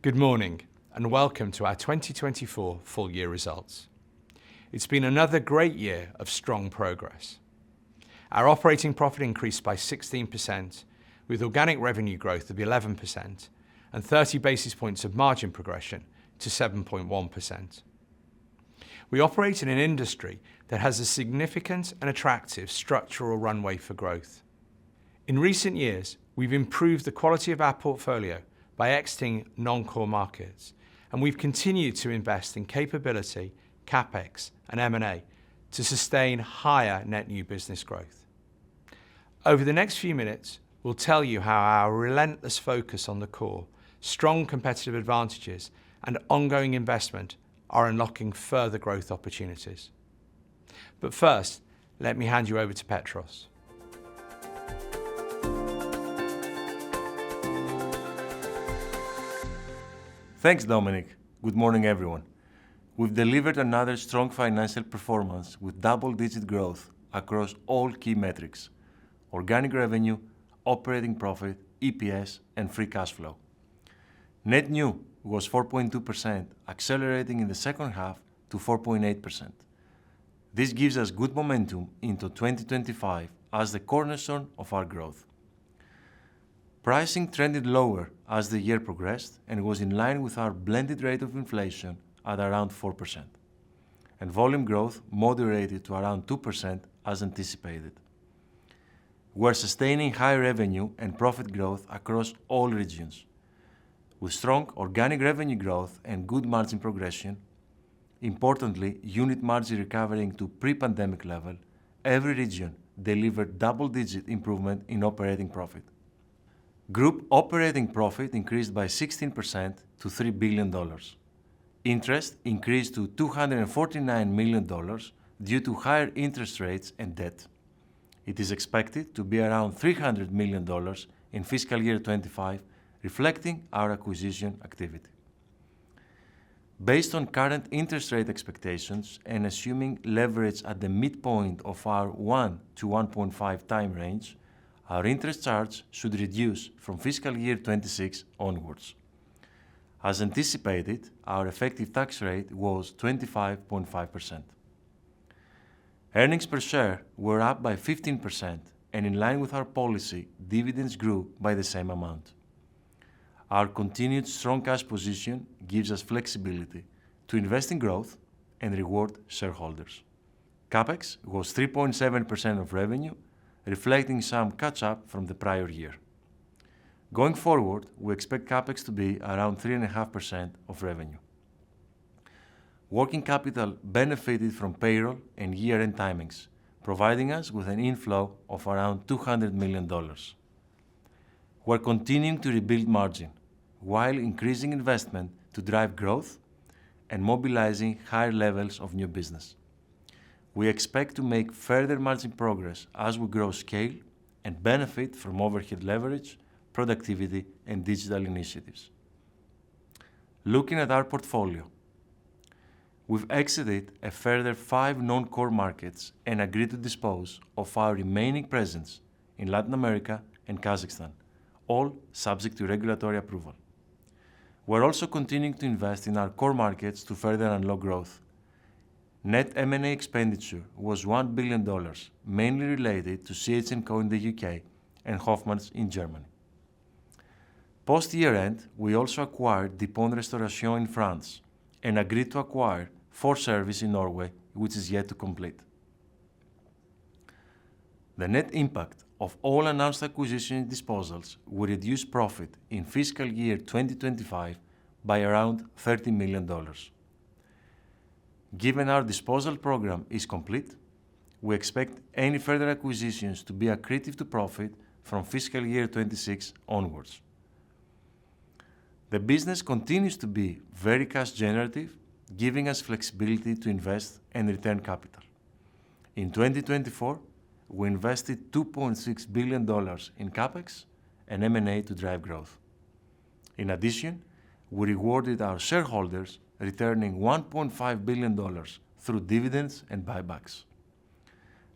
Good morning and welcome to our 2024 full year results. It's been another great year of strong progress. Our operating profit increased by 16%, with organic revenue growth of 11% and 30 basis points of margin progression to 7.1%. We operate in an industry that has a significant and attractive structural runway for growth. In recent years, we've improved the quality of our portfolio by exiting non-core markets, and we've continued to invest in capability, CapEx, and M&A to sustain higher net new business growth. Over the next few minutes, we'll tell you how our relentless focus on the core, strong competitive advantages, and ongoing investment are unlocking further growth opportunities. But first, let me hand you over to Petros. Thanks, Dominic. Good morning, everyone. We've delivered another strong financial performance with double-digit growth across all key metrics: organic revenue, operating profit, EPS, and free cash flow. Net new was 4.2%, accelerating in the second half to 4.8%. This gives us good momentum into 2025 as the cornerstone of our growth. Pricing trended lower as the year progressed and was in line with our blended rate of inflation at around 4%. And volume growth moderated to around 2% as anticipated. We're sustaining high revenue and profit growth across all regions. With strong organic revenue growth and good margin progression, importantly, unit margin recovering to pre-pandemic level, every region delivered double-digit improvement in operating profit. Group operating profit increased by 16% to $3 billion. Interest increased to $249 million due to higher interest rates and debt. It is expected to be around $300 million in fiscal year 25, reflecting our acquisition activity. Based on current interest rate expectations and assuming leverage at the midpoint of our 1 to 1.5 time range, our interest charge should reduce from fiscal year 26 onwards. As anticipated, our effective tax rate was 25.5%. Earnings per share were up by 15%, and in line with our policy, dividends grew by the same amount. Our continued strong cash position gives us flexibility to invest in growth and reward shareholders. CapEx was 3.7% of revenue, reflecting some catch-up from the prior year. Going forward, we expect CapEx to be around 3.5% of revenue. Working capital benefited from payroll and year-end timings, providing us with an inflow of around $200 million. We're continuing to rebuild margin while increasing investment to drive growth and mobilizing higher levels of new business. We expect to make further margin progress as we grow scale and benefit from overhead leverage, productivity, and digital initiatives. Looking at our portfolio, we've exited a further 5 non-core markets and agreed to dispose of our remaining presence in Latin America and Kazakhstan, all subject to regulatory approval. We're also continuing to invest in our core markets to further unlock growth. Net M&A expenditure was $1 billion, mainly related to CH&Co in the UK and Hofmanns in Germany. Post-year-end, we also acquired Dupont Restauration in France and agreed to acquire 4Service in Norway, which is yet to complete. The net impact of all announced acquisition and disposals will reduce profit in fiscal year 2025 by around $30 million. Given our disposal program is complete, we expect any further acquisitions to be accretive to profit from fiscal year 26 onwards. The business continues to be very cash generative, giving us flexibility to invest and return capital. In 2024, we invested $2.6 billion in CapEx and M&A to drive growth. In addition, we rewarded our shareholders, returning $1.5 billion through dividends and buybacks.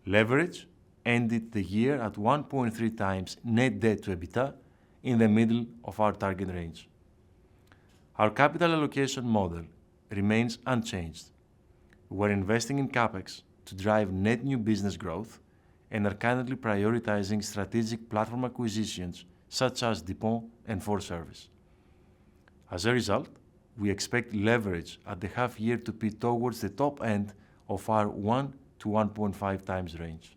Leverage ended the year at 1.3 times net debt to EBITDA, in the middle of our target range. Our capital allocation model remains unchanged. We're investing in CapEx to drive net new business growth and are currently prioritizing strategic platform acquisitions such as Dupont and Ford Service. As a result, we expect leverage at the half year to be towards the top end of our 1 to 1.5 times range.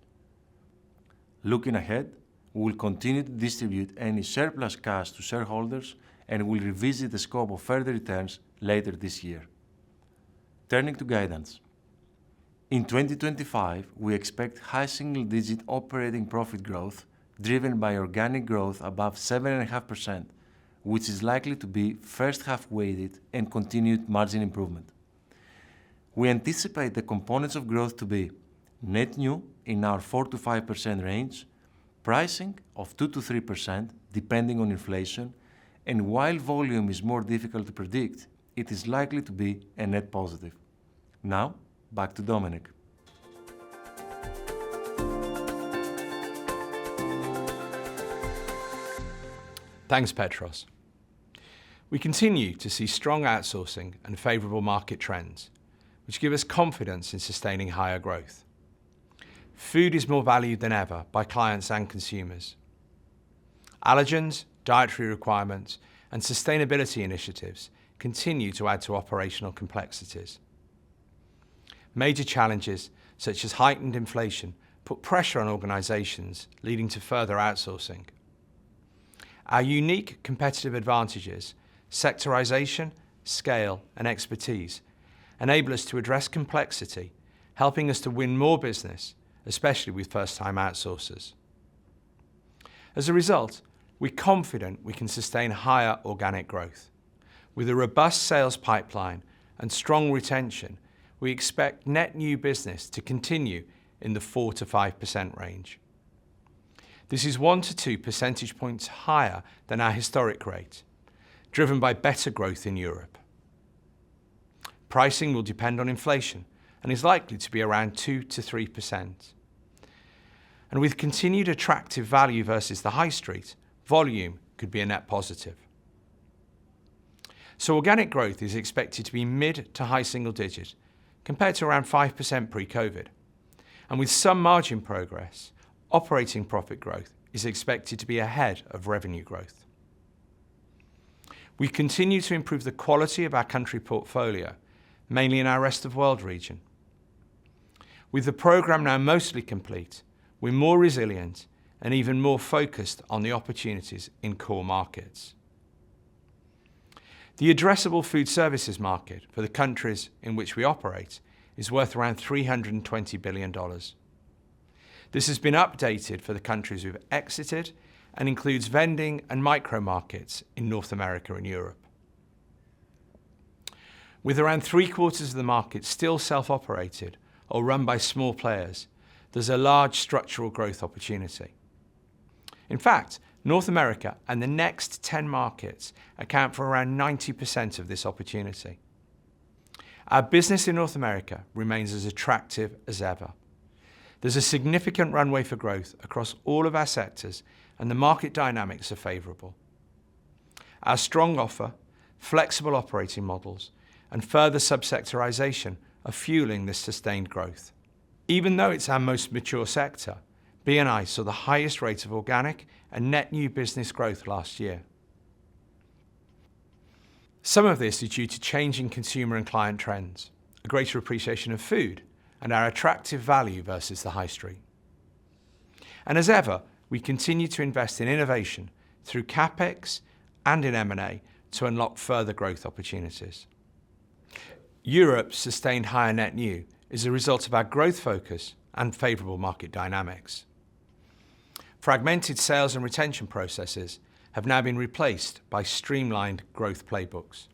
Looking ahead, we will continue to distribute any surplus cash to shareholders and will revisit the scope of further returns later this year. Turning to guidance. In 2025, we expect high single-digit operating profit growth driven by organic growth above 7.5%, which is likely to be first half weighted and continued margin improvement. We anticipate the components of growth to be net new in our 4 to 5% range, pricing of 2 to 3% depending on inflation, and while volume is more difficult to predict, it is likely to be a net positive. Now, back to Dominic. Thanks, Petros. We continue to see strong outsourcing and favourable market trends, which give us confidence in sustaining higher growth. Food is more valued than ever by clients and consumers. Allergens, dietary requirements, and sustainability initiatives continue to add to operational complexities. Major challenges, such as heightened inflation, put pressure on organisations, leading to further outsourcing. Our unique competitive advantages, sectorisation, scale, and expertise, enable us to address complexity, helping us to win more business, especially with first-time outsourcers. As a result, we're confident we can sustain higher organic growth. With a robust sales pipeline and strong retention, we expect net new business to continue in the 4 to 5% range. This is 1 to 2 percentage points higher than our historic rate, driven by better growth in Europe. Pricing will depend on inflation and is likely to be around 2 to 3%. And with continued attractive value versus the high street, volume could be a net positive. So organic growth is expected to be mid to high single digit, compared to around 5% pre-COVID. And with some margin progress, operating profit growth is expected to be ahead of revenue growth. We continue to improve the quality of our country portfolio, mainly in our rest of world region. With the programme now mostly complete, we're more resilient and even more focused on the opportunities in core markets. The addressable food services market for the countries in which we operate is worth around $320 billion. This has been updated for the countries we've exited and includes vending and micro markets in North America and Europe. With around 3/4 of the market still self-operated or run by small players, there's a large structural growth opportunity. In fact, North America and the next 10 markets account for around 90% of this opportunity. Our business in North America remains as attractive as ever. There's a significant runway for growth across all of our sectors, and the market dynamics are favourable. Our strong offer, flexible operating models, and further subsectorisation are fueling this sustained growth. Even though it's our most mature sector, B&I saw the highest rate of organic and net new business growth last year. Some of this is due to changing consumer and client trends, a greater appreciation of food, and our attractive value versus the high street. And as ever, we continue to invest in innovation through CapEx and in M&A to unlock further growth opportunities. Europe's sustained higher net new is a result of our growth focus and favourable market dynamics. Fragmented sales and retention processes have now been replaced by streamlined growth playbooks.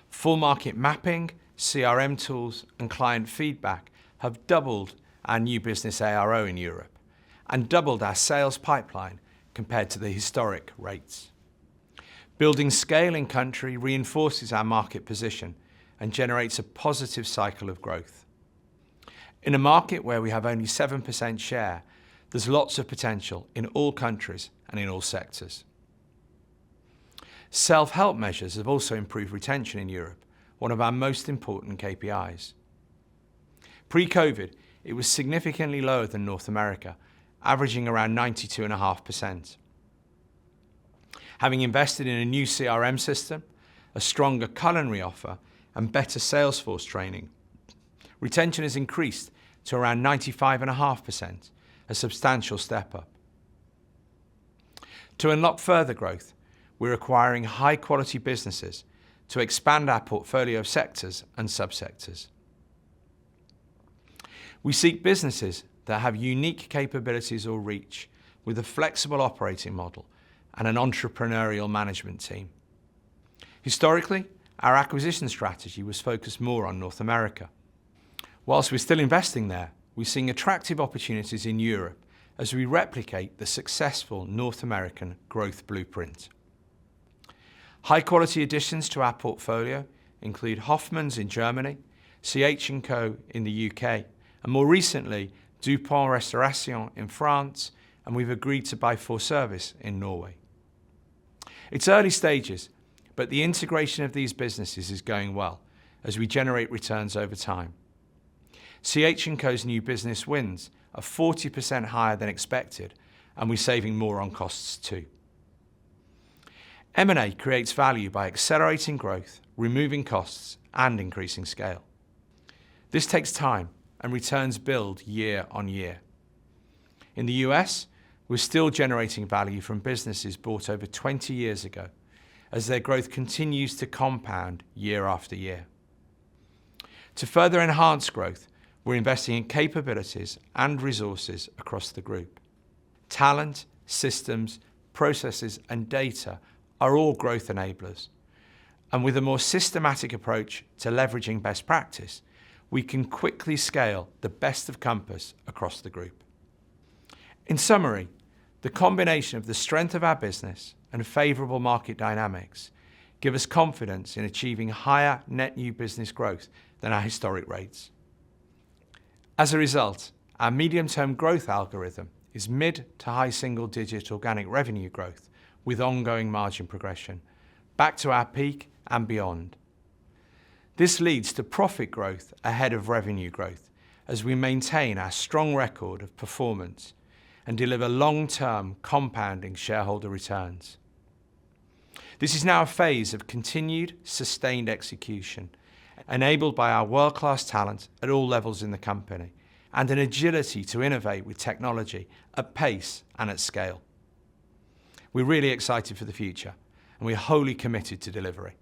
Full market mapping, CRM tools, and client feedback have doubled our new business ARO in Europe and doubled our sales pipeline compared to the historic rates. Building scale in country reinforces our market position and generates a positive cycle of growth. In a market where we have only 7% share, there's lots of potential in all countries and in all sectors. Self-help measures have also improved retention in Europe, one of our most important KPIs. Pre-COVID, it was significantly lower than North America, averaging around 92.5%. Having invested in a new CRM system, a stronger culinary offer, and better Salesforce training, retention has increased to around 95.5%, a substantial step up. To unlock further growth, we're acquiring high-quality businesses to expand our portfolio of sectors and subsectors. We seek businesses that have unique capabilities or reach, with a flexible operating model and an entrepreneurial management team. Historically, our acquisition strategy was focused more on North America. Whilst we're still investing there, we're seeing attractive opportunities in Europe as we replicate the successful North American growth blueprint. High-quality additions to our portfolio include Hoffmann's in Germany, CH&Co in the UK, and more recently, Dupont Restauration in France, and we've agreed to buy 4Service in Norway. It's early stages, but the integration of these businesses is going well as we generate returns over time. CH&Co's new business wins are 40% higher than expected, and we're saving more on costs too. M&A creates value by accelerating growth, removing costs, and increasing scale. This takes time, and returns build year on year. In the US, we're still generating value from businesses bought over 20 years ago, as their growth continues to compound year after year. To further enhance growth, we're investing in capabilities and resources across the group. Talent, systems, processes, and data are all growth enablers. And with a more systematic approach to leveraging best practice, we can quickly scale the best of Compass across the group. In summary, the combination of the strength of our business and favourable market dynamics give us confidence in achieving higher net new business growth than our historic rates. As a result, our medium-term growth algorithm is mid to high single-digit organic revenue growth with ongoing margin progression, back to our peak and beyond. This leads to profit growth ahead of revenue growth as we maintain our strong record of performance and deliver long-term compounding shareholder returns. This is now a phase of continued, sustained execution, enabled by our world-class talent at all levels in the company and an agility to innovate with technology at pace and at scale. We're really excited for the future, and we're wholly committed to delivery.